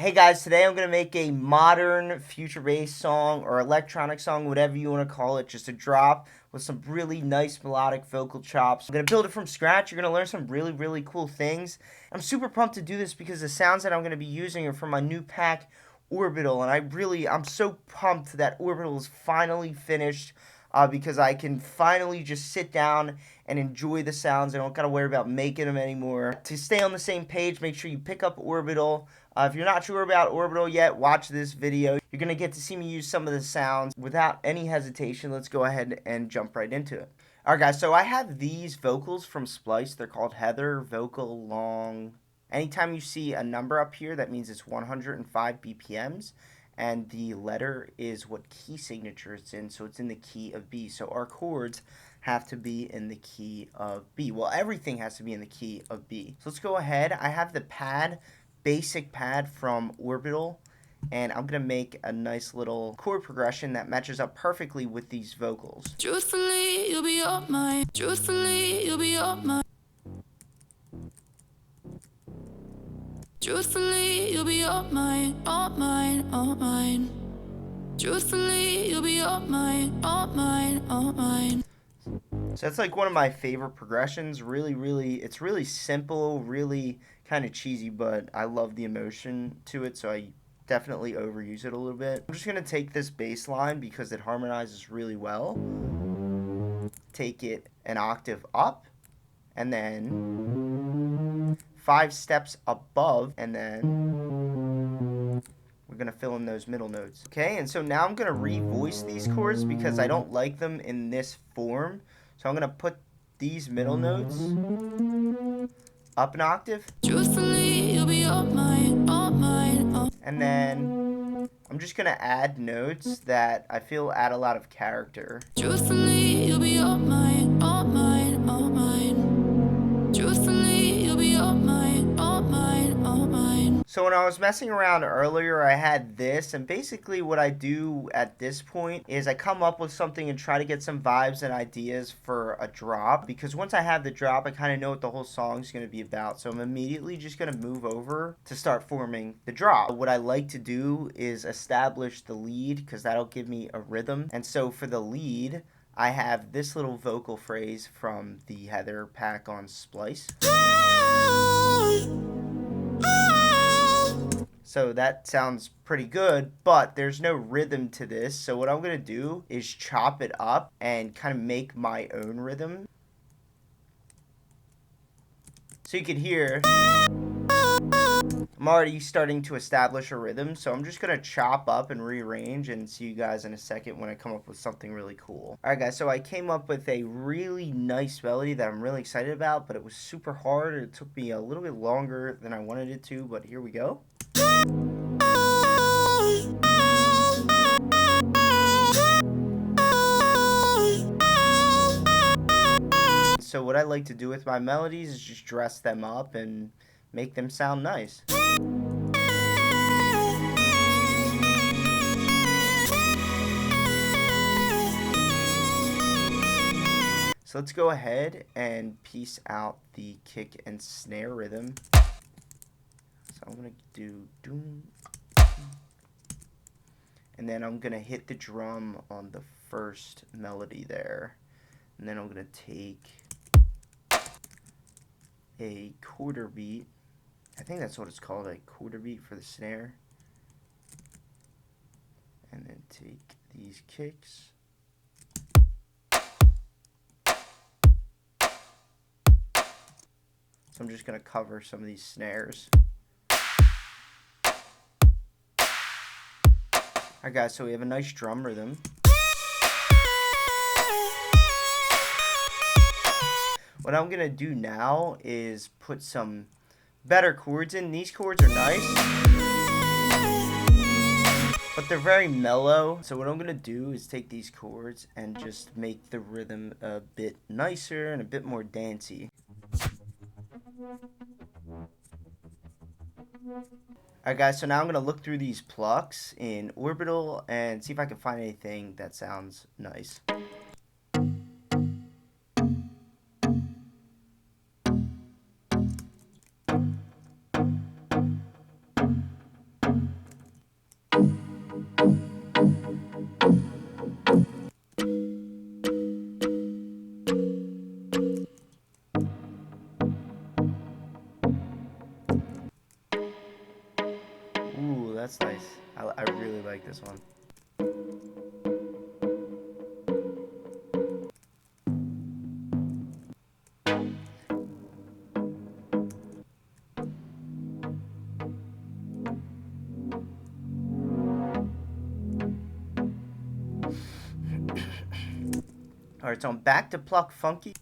Hey guys, today I'm going to make a modern future-based song or electronic song, whatever you want to call it, just a drop with some really nice melodic vocal chops. I'm going to build it from scratch. You're going to learn some really cool things. I'm super pumped to do this because the sounds that I'm going to be using are from my new pack, Orbital, and I'm so pumped that Orbital is finally finished because I can finally just sit down and enjoy the sounds. I don't got to worry about making them anymore. To stay on the same page, make sure you pick up Orbital. If you're not sure about Orbital yet, watch this video. You're going to get to see me use some of the sounds. Without any hesitation, let's go ahead and jump right into it. Alright guys, so I have these vocals from Splice. They're called Heather Vocal Long. Anytime you see a number up here, that means it's 105 BPMs. And the letter is what key signature it's in, so it's in the key of B. So our chords have to be in the key of B. Well, everything has to be in the key of B. So let's go ahead. I have the pad, basic pad from Orbital, and I'm going to make a nice little chord progression that matches up perfectly with these vocals. Truthfully, you'll be all mine. Truthfully, you'll be all mine. Truthfully, you'll be all mine, all mine, all mine. Truthfully, you'll be all mine, all mine, all mine. So that's like one of my favorite progressions. It's really simple, really kind of cheesy, but I love the emotion to it, so I definitely overuse it a little bit. I'm just going to take this bass line because it harmonizes really well. Take it an octave up, and then 5 steps above, and then we're going to fill in those middle notes. Okay, and so now I'm going to revoice these chords because I don't like them in this form. So I'm going to put these middle notes up an octave. Truthfully, you'll be all mine, all mine, all. And then I'm just going to add notes that I feel add a lot of character. Truthfully, you'll be all mine, all mine, all mine. Truthfully, you'll be all mine, all mine, all mine. So when I was messing around earlier, I had this, and basically what I do at this point is I come up with something and try to get some vibes and ideas for a drop, because once I have the drop, I kind of know what the whole song's going to be about, so I'm immediately just going to move over to start forming the drop. What I like to do is establish the lead, because that'll give me a rhythm, and so for the lead, I have this little vocal phrase from the Heather pack on Splice. So that sounds pretty good, but there's no rhythm to this. So what I'm going to do is chop it up and kind of make my own rhythm. So you can hear, I'm already starting to establish a rhythm. So I'm just going to chop up and rearrange and see you guys in a second when I come up with something really cool. Alright guys, so I came up with a really nice melody that I'm really excited about, but it was super hard. It took me a little bit longer than I wanted it to, but here we go. So what I like to do with my melodies is just dress them up and make them sound nice. So let's go ahead and piece out the kick and snare rhythm. So I'm going to do doom, and then I'm going to hit the drum on the first melody there. And then I'm going to take a quarter beat. I think that's what it's called, a quarter beat for the snare. And then take these kicks. So I'm just going to cover some of these snares. Alright guys, so we have a nice drum rhythm. What I'm going to do now is put some better chords in. These chords are nice, but they're very mellow. So what I'm going to do is take these chords and just make the rhythm a bit nicer and a bit more dancey. Alright guys, so now I'm going to look through these plucks in Orbital and see if I can find anything that sounds nice. Ooh, that's nice. I really like this one. Alright, so I'm back to pluck funky.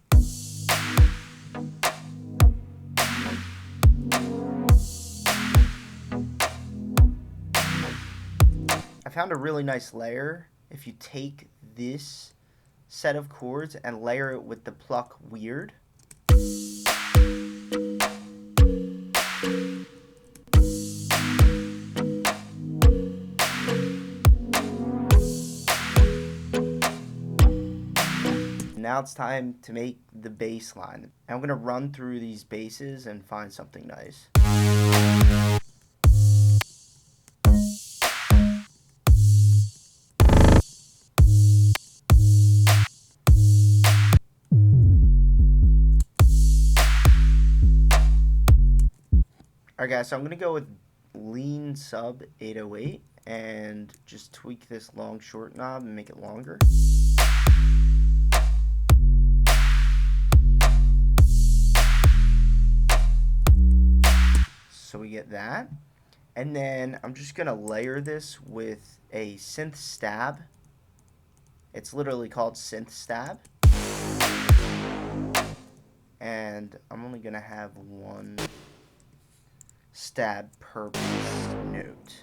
I found a really nice layer. If you take this set of chords and layer it with the pluck weird, now it's time to make the bass line. I'm going to run through these basses and find something nice. Alright guys, so I'm going to go with lean sub 808 and just tweak this long short knob and make it longer. So we get that. And then I'm just going to layer this with a synth stab. It's literally called synth stab. And I'm only going to have one stab per bass note.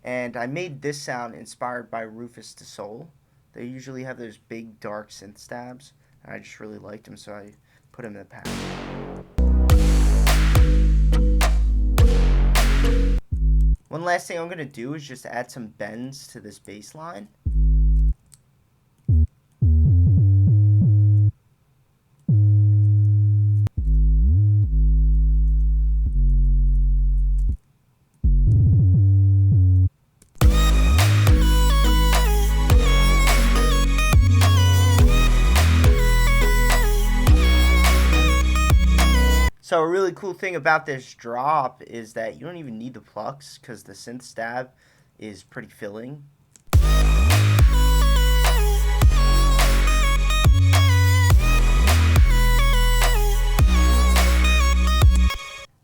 And I made this sound inspired by Rufus Du Sol. They usually have those big dark synth stabs, and I just really liked them, so I put them in the pack. One last thing I'm going to do is just add some bends to this bass line. So a really cool thing about this drop is that you don't even need the plucks because the synth stab is pretty filling.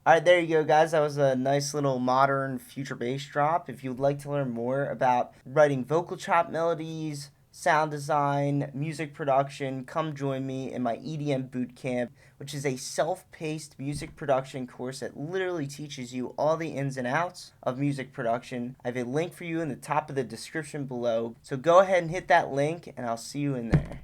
Alright, there you go guys. That was a nice little modern future bass drop. If you would like to learn more about writing vocal chop melodies, sound design, music production, come join me in my EDM Bootcamp, which is a self-paced music production course that literally teaches you all the ins and outs of music production. I have a link for you in the top of the description below. So go ahead and hit that link, and I'll see you in there.